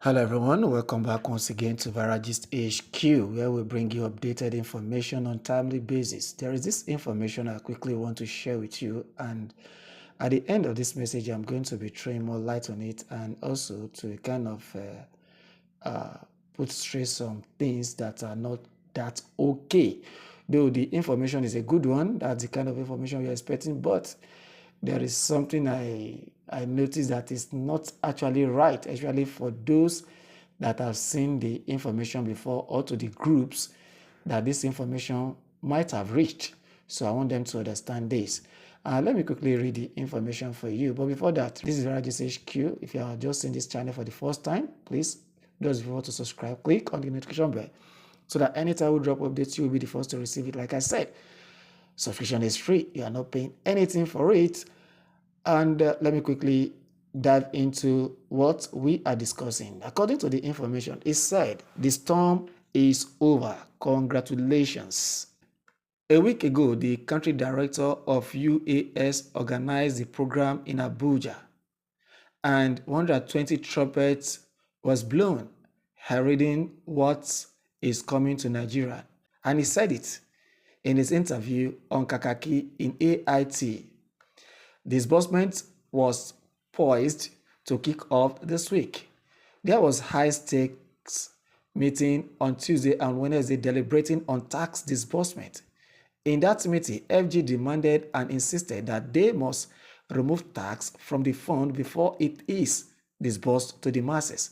Hello everyone, welcome back once again to Viragist HQ, where we bring you updated information on timely basis. There is this information I quickly want to share with you, and at the end of this message I'm going to be throwing more light on it, and also to kind of put stress on things that are not that okay. Though the information is a good one, that's the kind of information you're expecting, but there is something I noticed that is not actually right, especially for those that have seen the information before, or to the groups that this information might have reached. So I want them to understand this. Let me quickly read the information for you. But before that, this is Viragist HQ. If you are just in this channel for the first time, please, those who want to subscribe, click on the notification bell so that anytime we drop updates, you'll be the first to receive it. Like I said, subscription is free. You are not paying anything for it. And let me quickly dive into what we are discussing. According to the information, it said the storm is over. Congratulations. A week ago, the country director of UAS organized the program in Abuja, and 120 trumpets was blown, heralding what is coming to Nigeria. And he said it in his interview on Kakaki in AIT. Disbursement was poised to kick off this week. There was high-stakes meeting on Tuesday and Wednesday deliberating on tax disbursement. In that meeting, FG demanded and insisted that they must remove tax from the fund before it is disbursed to the masses.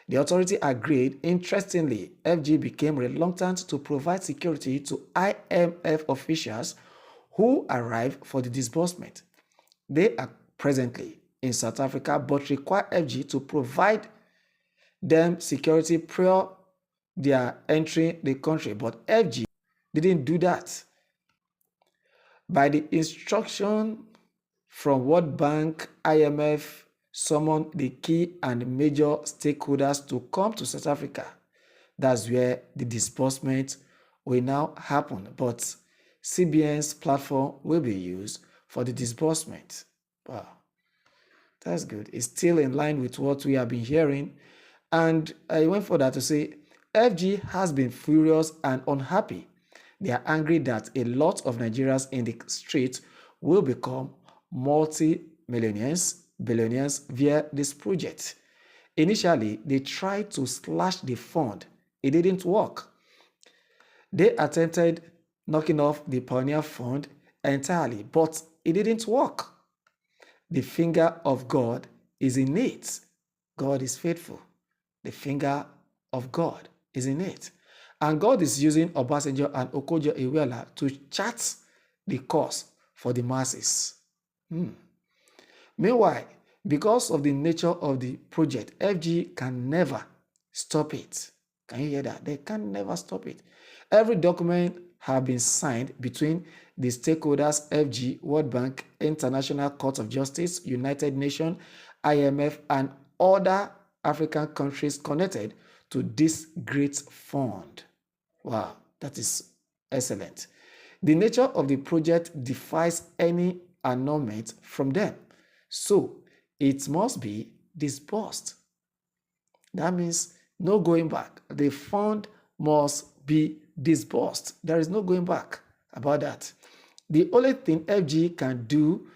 The authority agreed. Interestingly, FG became reluctant to provide security to IMF officials who arrived for the disbursement. They are presently in South Africa but require FG to provide them security prior their entering the country, but FG didn't do that. By the instruction from World Bank, IMF summoned the key and major stakeholders to come to South Africa. That's where the disbursement will now happen, but CBN's platform will be used for the disbursement. Wow, that's good. It's still in line with what we have been hearing. And I went further to say, FG has been furious and unhappy. They are angry that a lot of Nigerians in the streets will become multi-millionaires, billionaires via this project. Initially, they tried to slash the fund. It didn't work. They attempted knocking off the Pioneer Fund entirely, but it didn't work. The finger of God is in it. God is faithful. The finger of God is in it. And God is using Obasanjo and Okojo-Iweala to chart the course for the masses. Meanwhile, because of the nature of the project, FG can never stop it. Can you hear that? They can never stop it. Every document have been signed between the stakeholders, FG, World Bank, International Court of Justice, United Nations, IMF, and other African countries connected to this great fund. Wow, that is excellent. The nature of the project defies any annulment from them, so it must be disbursed. That means no going back. The fund must be disbursed. There is no going back about that. The only thing FG can do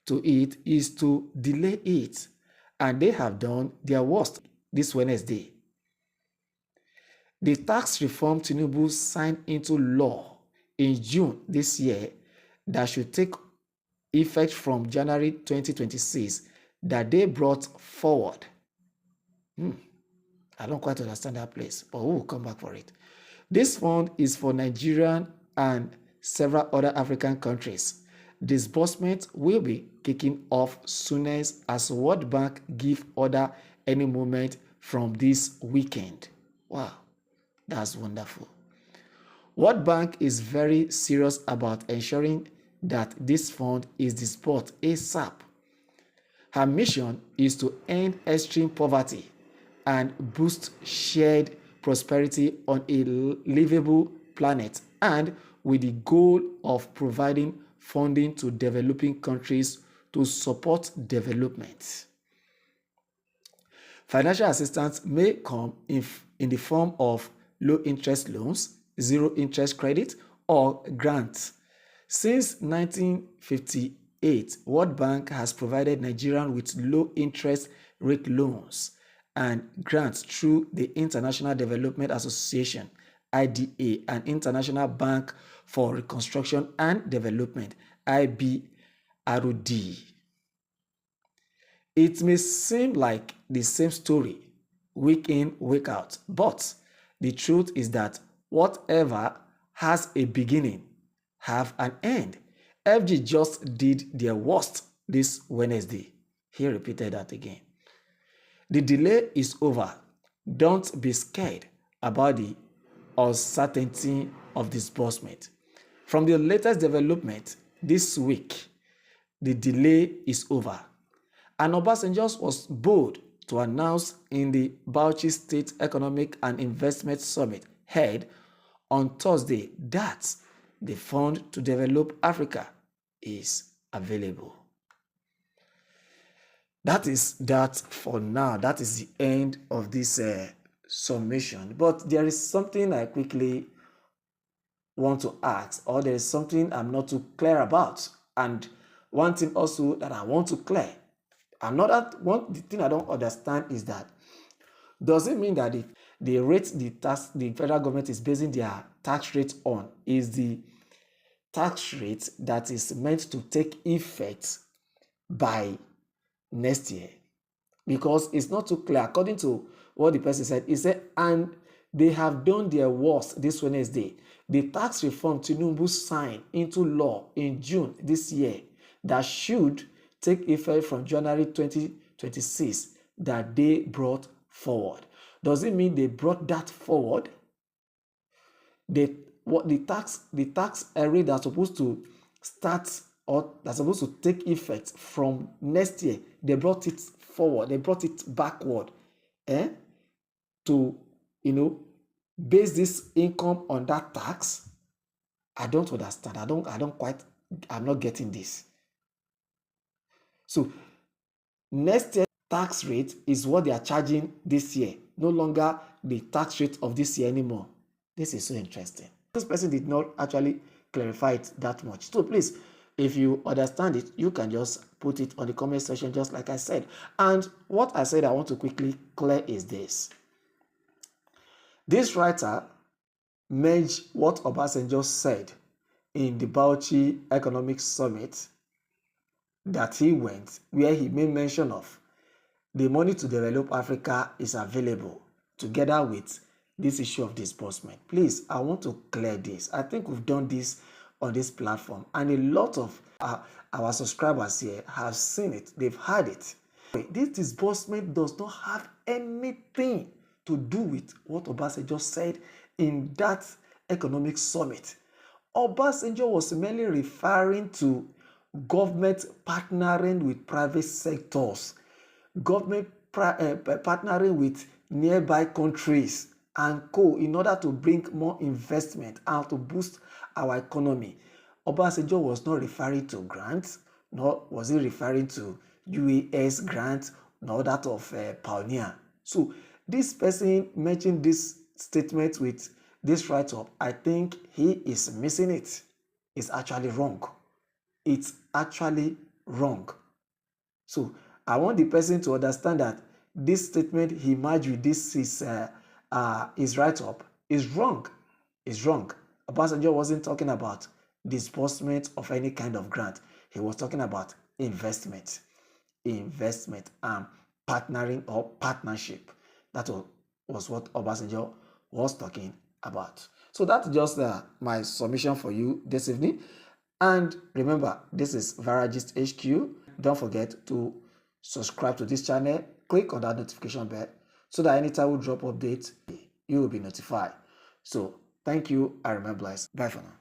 to it is to delay it, and they have done their worst this Wednesday. The tax reform Tinubu signed into law in June this year that should take effect from January 2026 that they brought forward. I don't quite understand that place, but we will come back for it. This fund is for Nigeria and several other African countries. Disbursement will be kicking off soonest as World Bank give order any moment from this weekend. Wow, that's wonderful. World Bank is very serious about ensuring that this fund is disbursed ASAP. Her mission is to end extreme poverty and boost shared prosperity on a livable planet, and with the goal of providing funding to developing countries to support development. Financial assistance may come in the form of low interest loans, zero interest credit, or grants. Since 1958, World Bank has provided Nigerians with low interest rate loans and grants through the International Development Association, IDA, and International Bank for Reconstruction and Development, IBRD. It may seem like the same story week in, week out, but the truth is that whatever has a beginning have an end. FG just did their worst this Wednesday. He repeated that again. The delay is over. Don't be scared about the uncertainty of disbursement. From the latest development this week, the delay is over. And Obasanjo was bold to announce in the Bauchi State Economic and Investment Summit held on Thursday that the Fund to Develop Africa is available. That is that for now. That is the end of this summation. But there is something I quickly want to ask, or there is something I'm not too clear about. And one thing also that I want to clear. The thing I don't understand is that, does it mean that the rate the federal government is basing their tax rate on is the tax rate that is meant to take effect by next year? Because it's not too clear. According to what the person said, he said, and they have done their worst this Wednesday. The tax reform Tinubu signed into law in June this year that should take effect from January 2026 that they brought forward. Does it mean they brought that forward? The tax area that's supposed to start or that's supposed to take effect from next year, they brought it forward, they brought it backward, to base this income on that tax. I don't understand. I'm not getting this. So next year tax rate is what they are charging this year, no longer the tax rate of this year anymore. This is so interesting. This person did not actually clarify it that much. So please, if you understand it, you can just put it on the comment section, just like I said. And what I said I want to quickly clear is this. This writer merged what Obasanjo said in the Bauchi Economic Summit that he went, where he made mention of the money to develop Africa is available, together with this issue of disbursement. Please, I want to clear this. I think we've done this on this platform, and a lot of our subscribers here have seen it. They've heard it. This disbursement does not have anything to do with what Obasanjo said in that economic summit. Obasanjo was merely referring to government partnering with private sectors, government partnering with nearby countries and in order to bring more investment and to boost our economy. Obasanjo was not referring to grants, nor was he referring to UAS grants, nor that of Pioneer. So this person mentioned this statement with this write-up. I think he is missing it. It's actually wrong. It's actually wrong. So I want the person to understand that this statement he merged with this is write-up is wrong. It's wrong. Obasanjo wasn't talking about disbursement of any kind of grant. He was talking about investment and partnering or partnership. That was what Obasanjo was talking about. So that's just my submission for you this evening. And remember, this is Varagist HQ. Don't forget to subscribe to this channel. Click on that notification bell so that anytime we drop updates, you will be notified. So thank you. I remain blessed. Bye for now.